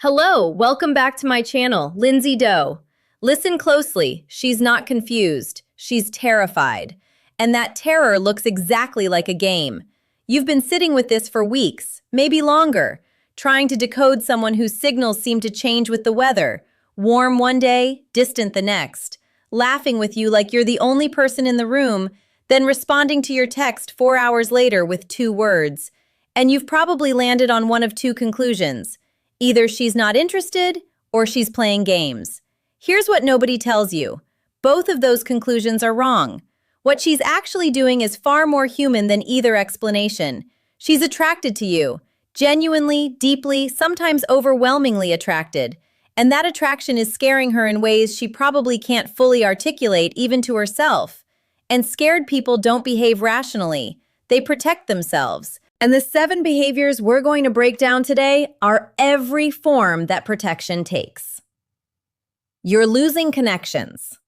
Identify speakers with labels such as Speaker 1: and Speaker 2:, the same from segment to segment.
Speaker 1: Hello, welcome back to my channel, Lindsey Doe. Listen closely, she's not confused, she's terrified. And that terror looks exactly like a game. You've been sitting with this for weeks, maybe longer, trying to decode someone whose signals seem to change with the weather. Warm one day, distant the next. Laughing with you like you're the only person in the room, then responding to your text 4 hours later with 2 words. And you've probably landed on one of 2 conclusions. Either she's not interested or she's playing games. Here's what nobody tells you. Both of those conclusions are wrong. What she's actually doing is far more human than either explanation. She's attracted to you, genuinely, deeply, sometimes overwhelmingly attracted. And that attraction is scaring her in ways she probably can't fully articulate even to herself. And scared people don't behave rationally. They protect themselves. And the 7 behaviors we're going to break down today are every form that protection takes. You're losing connections.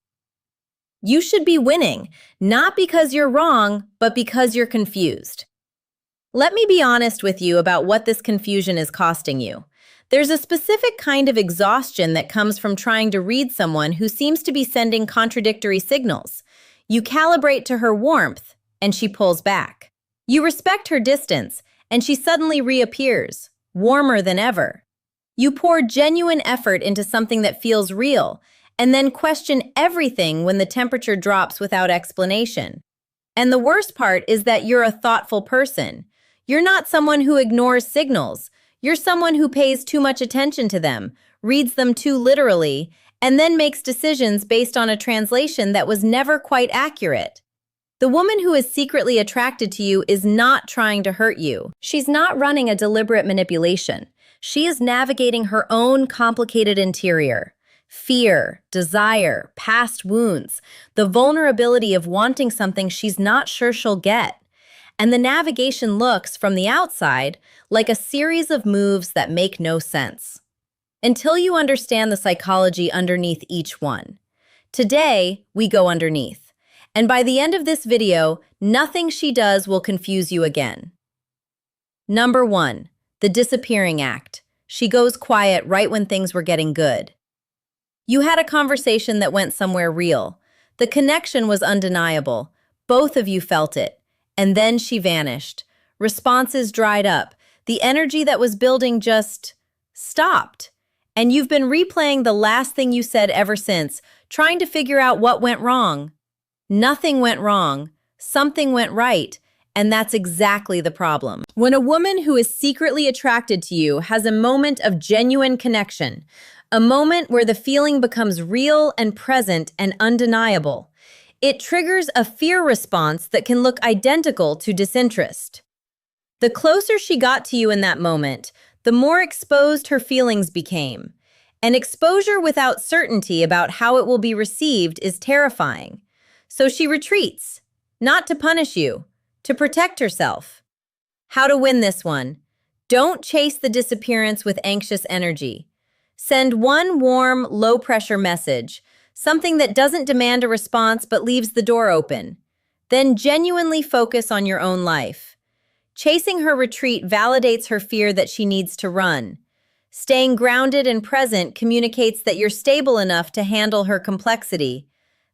Speaker 1: You should be winning, not because you're wrong, but because you're confused. Let me be honest with you about what this confusion is costing you. There's a specific kind of exhaustion that comes from trying to read someone who seems to be sending contradictory signals. You calibrate to her warmth, and she pulls back. You respect her distance, and she suddenly reappears, warmer than ever. You pour genuine effort into something that feels real, and then question everything when the temperature drops without explanation. And the worst part is that you're a thoughtful person. You're not someone who ignores signals. You're someone who pays too much attention to them, reads them too literally, and then makes decisions based on a translation that was never quite accurate. The woman who is secretly attracted to you is not trying to hurt you. She's not running a deliberate manipulation. She is navigating her own complicated interior. Fear, desire, past wounds, the vulnerability of wanting something she's not sure she'll get. And the navigation looks, from the outside, like a series of moves that make no sense. Until you understand the psychology underneath each one. Today, we go underneath. And by the end of this video, nothing she does will confuse you again. Number 1, the disappearing act. She goes quiet right when things were getting good. You had a conversation that went somewhere real. The connection was undeniable. Both of you felt it. And then she vanished. Responses dried up. The energy that was building just stopped. And you've been replaying the last thing you said ever since, trying to figure out what went wrong. Nothing went wrong, something went right, and that's exactly the problem. When a woman who is secretly attracted to you has a moment of genuine connection, a moment where the feeling becomes real and present and undeniable, it triggers a fear response that can look identical to disinterest. The closer she got to you in that moment, the more exposed her feelings became. And exposure without certainty about how it will be received is terrifying. So she retreats, not to punish you, to protect herself. How to win this one? Don't chase the disappearance with anxious energy. Send one warm, low-pressure message, something that doesn't demand a response but leaves the door open. Then genuinely focus on your own life. Chasing her retreat validates her fear that she needs to run. Staying grounded and present communicates that you're stable enough to handle her complexity.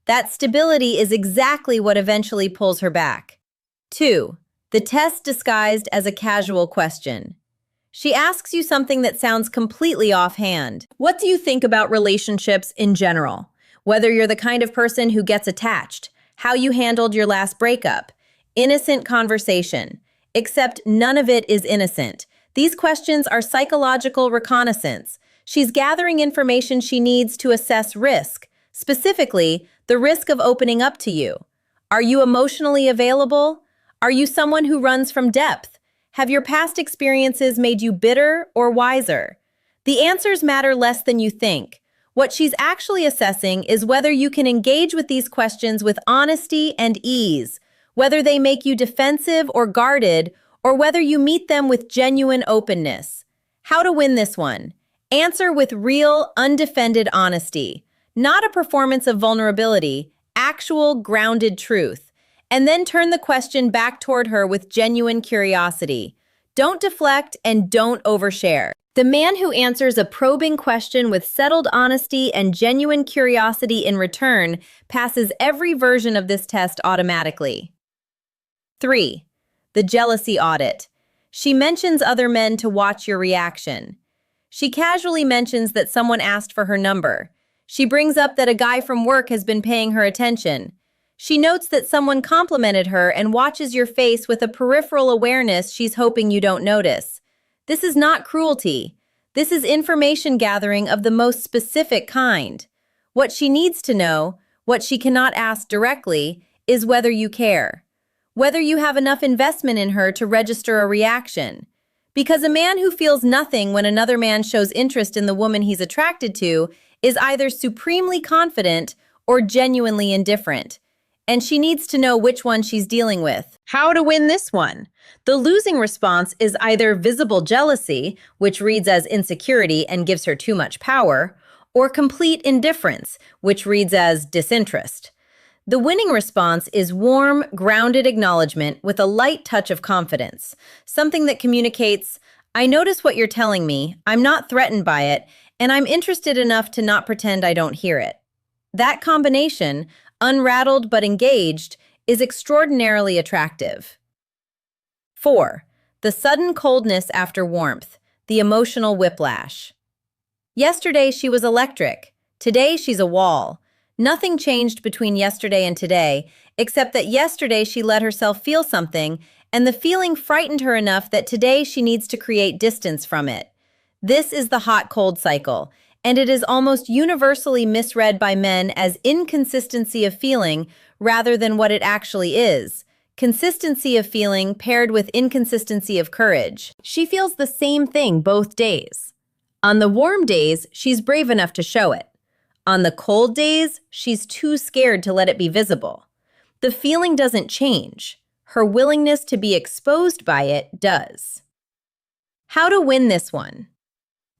Speaker 1: That stability is exactly what eventually pulls her back. 2, the test disguised as a casual question. She asks you something that sounds completely offhand. What do you think about relationships in general? Whether you're the kind of person who gets attached, how you handled your last breakup, innocent conversation. Except none of it is innocent. These questions are psychological reconnaissance. She's gathering information she needs to assess risk. Specifically, the risk of opening up to you. Are you emotionally available? Are you someone who runs from depth? Have your past experiences made you bitter or wiser? The answers matter less than you think. What she's actually assessing is whether you can engage with these questions with honesty and ease, whether they make you defensive or guarded, or whether you meet them with genuine openness. How to win this one? Answer with real, undefended honesty. Not a performance of vulnerability, actual grounded truth. And then turn the question back toward her with genuine curiosity. Don't deflect and don't overshare. The man who answers a probing question with settled honesty and genuine curiosity in return passes every version of this test automatically. 3. The jealousy audit. She mentions other men to watch your reaction. She casually mentions that someone asked for her number. She brings up that a guy from work has been paying her attention. She notes that someone complimented her and watches your face with a peripheral awareness she's hoping you don't notice. This is not cruelty. This is information gathering of the most specific kind. What she needs to know, what she cannot ask directly, is whether you care. Whether you have enough investment in her to register a reaction. Because a man who feels nothing when another man shows interest in the woman he's attracted to is either supremely confident or genuinely indifferent. And she needs to know which one she's dealing with. How to win this one? The losing response is either visible jealousy, which reads as insecurity and gives her too much power, or complete indifference, which reads as disinterest. The winning response is warm, grounded acknowledgement with a light touch of confidence, something that communicates, I notice what you're telling me, I'm not threatened by it, and I'm interested enough to not pretend I don't hear it. That combination, unrattled but engaged, is extraordinarily attractive. 4. The sudden coldness after warmth, the emotional whiplash. Yesterday she was electric. Today she's a wall. Nothing changed between yesterday and today, except that yesterday she let herself feel something, and the feeling frightened her enough that today she needs to create distance from it. This is the hot-cold cycle, and it is almost universally misread by men as inconsistency of feeling rather than what it actually is. Consistency of feeling paired with inconsistency of courage. She feels the same thing both days. On the warm days, she's brave enough to show it. On the cold days, she's too scared to let it be visible. The feeling doesn't change. Her willingness to be exposed by it does. How to win this one?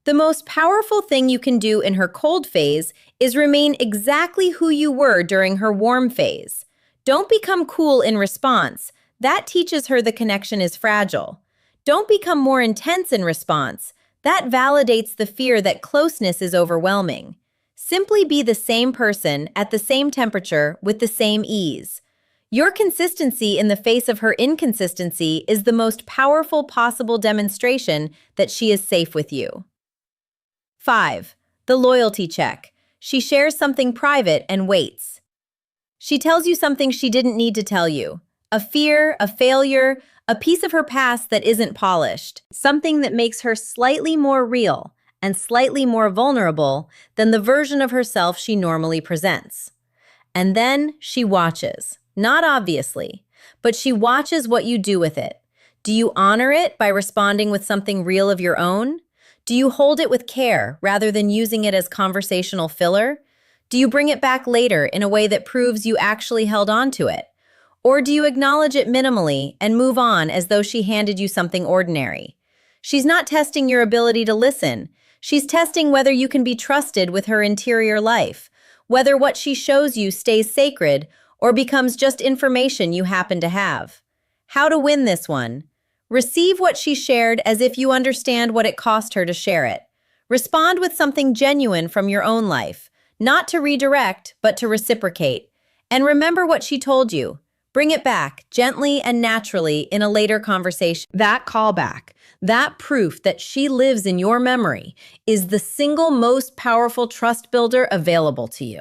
Speaker 1: The most powerful thing you can do in her cold phase is remain exactly who you were during her warm phase. Don't become cool in response. That teaches her the connection is fragile. Don't become more intense in response. That validates the fear that closeness is overwhelming. Simply be the same person at the same temperature with the same ease. Your consistency in the face of her inconsistency is the most powerful possible demonstration that she is safe with you. 5. The loyalty check. She shares something private and waits. She tells you something she didn't need to tell you. A fear, a failure, a piece of her past that isn't polished. Something that makes her slightly more real and slightly more vulnerable than the version of herself she normally presents. And then she watches. Not obviously, but she watches what you do with it. Do you honor it by responding with something real of your own? Do you hold it with care rather than using it as conversational filler? Do you bring it back later in a way that proves you actually held on to it? Or do you acknowledge it minimally and move on as though she handed you something ordinary? She's not testing your ability to listen. She's testing whether you can be trusted with her interior life, whether what she shows you stays sacred or becomes just information you happen to have. How to win this one? Receive what she shared as if you understand what it cost her to share it. Respond with something genuine from your own life, not to redirect, but to reciprocate. And remember what she told you. Bring it back, gently and naturally, in a later conversation. That callback, that proof that she lives in your memory, is the single most powerful trust builder available to you.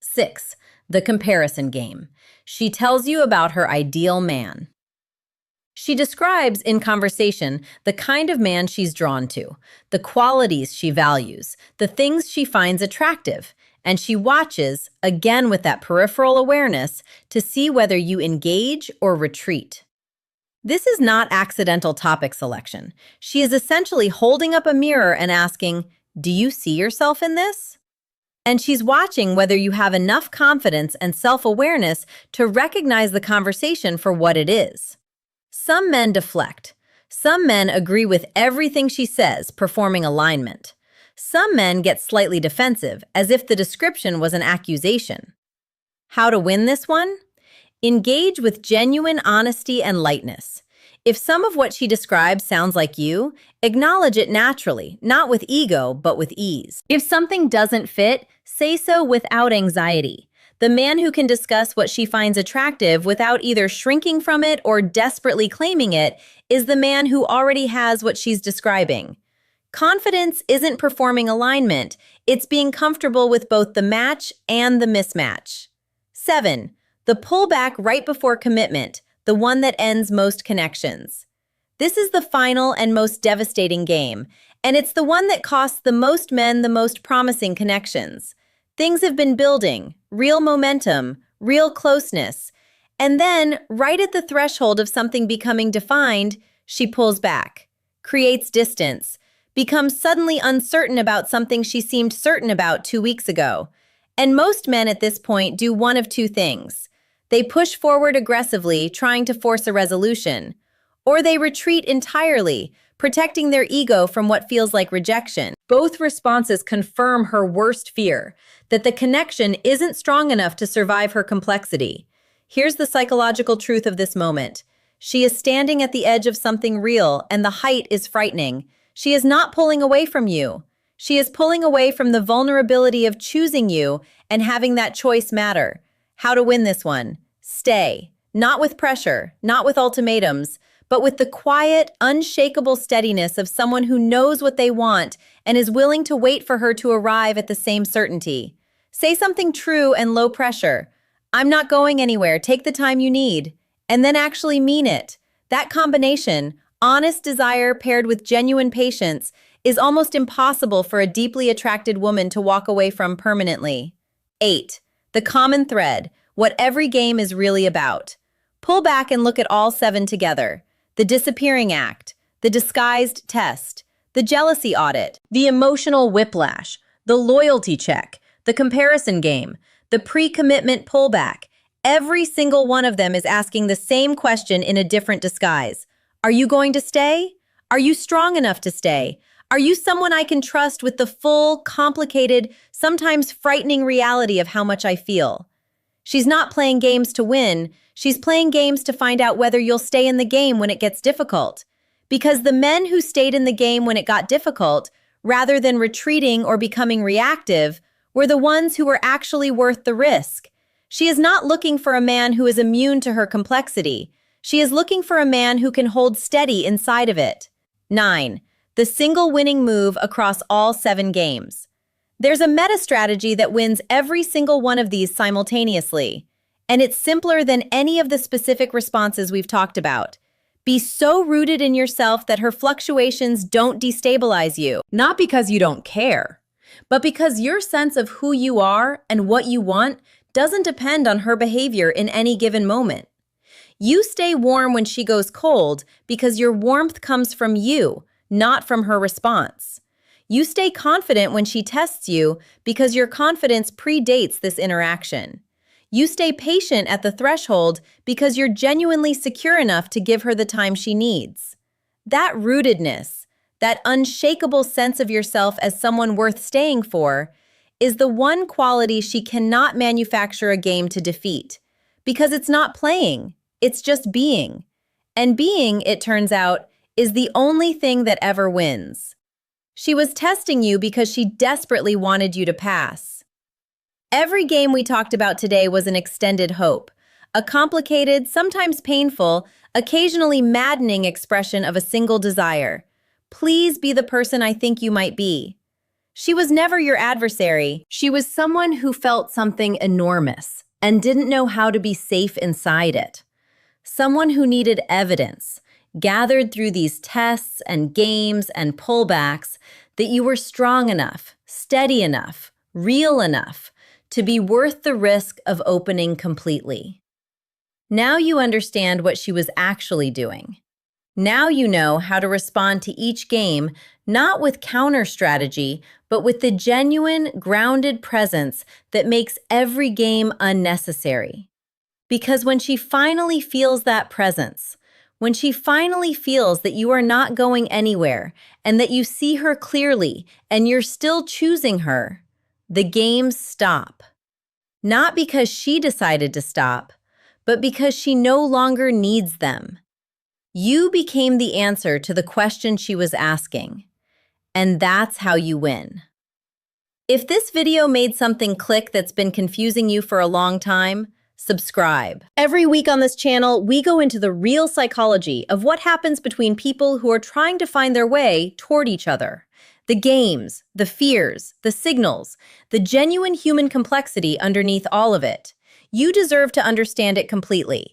Speaker 1: 6. The comparison game. She tells you about her ideal man. She describes in conversation the kind of man she's drawn to, the qualities she values, the things she finds attractive, and she watches, again with that peripheral awareness, to see whether you engage or retreat. This is not accidental topic selection. She is essentially holding up a mirror and asking, "Do you see yourself in this?" And she's watching whether you have enough confidence and self-awareness to recognize the conversation for what it is. Some men deflect. Some men agree with everything she says, performing alignment. Some men get slightly defensive, as if the description was an accusation. How to win this one? Engage with genuine honesty and lightness. If some of what she describes sounds like you, acknowledge it naturally, not with ego, but with ease. If something doesn't fit, say so without anxiety. The man who can discuss what she finds attractive without either shrinking from it or desperately claiming it is the man who already has what she's describing. Confidence isn't performing alignment, it's being comfortable with both the match and the mismatch. 7. The pullback right before commitment, the one that ends most connections. This is the final and most devastating game, and it's the one that costs the most men the most promising connections. Things have been building, real momentum, real closeness, and then, right at the threshold of something becoming defined, she pulls back, creates distance, becomes suddenly uncertain about something she seemed certain about 2 weeks ago. And most men at this point do one of two things. They push forward aggressively, trying to force a resolution, or they retreat entirely, protecting their ego from what feels like rejection. Both responses confirm her worst fear, that the connection isn't strong enough to survive her complexity. Here's the psychological truth of this moment. She is standing at the edge of something real, and the height is frightening. She is not pulling away from you. She is pulling away from the vulnerability of choosing you and having that choice matter. How to win this one? Stay. Not with pressure, not with ultimatums, but with the quiet, unshakable steadiness of someone who knows what they want and is willing to wait for her to arrive at the same certainty. Say something true and low pressure. I'm not going anywhere, take the time you need. And then actually mean it. That combination, honest desire paired with genuine patience, is almost impossible for a deeply attracted woman to walk away from permanently. 8. The common thread, what every game is really about. Pull back and look at all 7 together. The disappearing act, the disguised test, the jealousy audit, the emotional whiplash, the loyalty check, the comparison game, the pre-commitment pullback. Every single one of them is asking the same question in a different disguise. Are you going to stay? Are you strong enough to stay? Are you someone I can trust with the full, complicated, sometimes frightening reality of how much I feel? She's not playing games to win. She's playing games to find out whether you'll stay in the game when it gets difficult. Because the men who stayed in the game when it got difficult, rather than retreating or becoming reactive, were the ones who were actually worth the risk. She is not looking for a man who is immune to her complexity. She is looking for a man who can hold steady inside of it. 9. The single winning move across all 7 games. There's a meta strategy that wins every single one of these simultaneously, and it's simpler than any of the specific responses we've talked about. Be so rooted in yourself that her fluctuations don't destabilize you, not because you don't care, but because your sense of who you are and what you want doesn't depend on her behavior in any given moment. You stay warm when she goes cold because your warmth comes from you, not from her response. You stay confident when she tests you because your confidence predates this interaction. You stay patient at the threshold because you're genuinely secure enough to give her the time she needs. That rootedness, that unshakable sense of yourself as someone worth staying for, is the one quality she cannot manufacture a game to defeat. Because it's not playing, it's just being. And being, it turns out, is the only thing that ever wins. She was testing you because she desperately wanted you to pass. Every game we talked about today was an extended hope, a complicated, sometimes painful, occasionally maddening expression of a single desire. Please be the person I think you might be. She was never your adversary. She was someone who felt something enormous and didn't know how to be safe inside it. Someone who needed evidence, gathered through these tests and games and pullbacks, that you were strong enough, steady enough, real enough to be worth the risk of opening completely. Now you understand what she was actually doing. Now you know how to respond to each game, not with counter strategy, but with the genuine, grounded presence that makes every game unnecessary. Because when she finally feels that presence, when she finally feels that you are not going anywhere and that you see her clearly and you're still choosing her, the games stop. Not because she decided to stop, but because she no longer needs them. You became the answer to the question she was asking. And that's how you win. If this video made something click that's been confusing you for a long time, subscribe. Every week on this channel, we go into the real psychology of what happens between people who are trying to find their way toward each other. The games, the fears, the signals, the genuine human complexity underneath all of it. You deserve to understand it completely.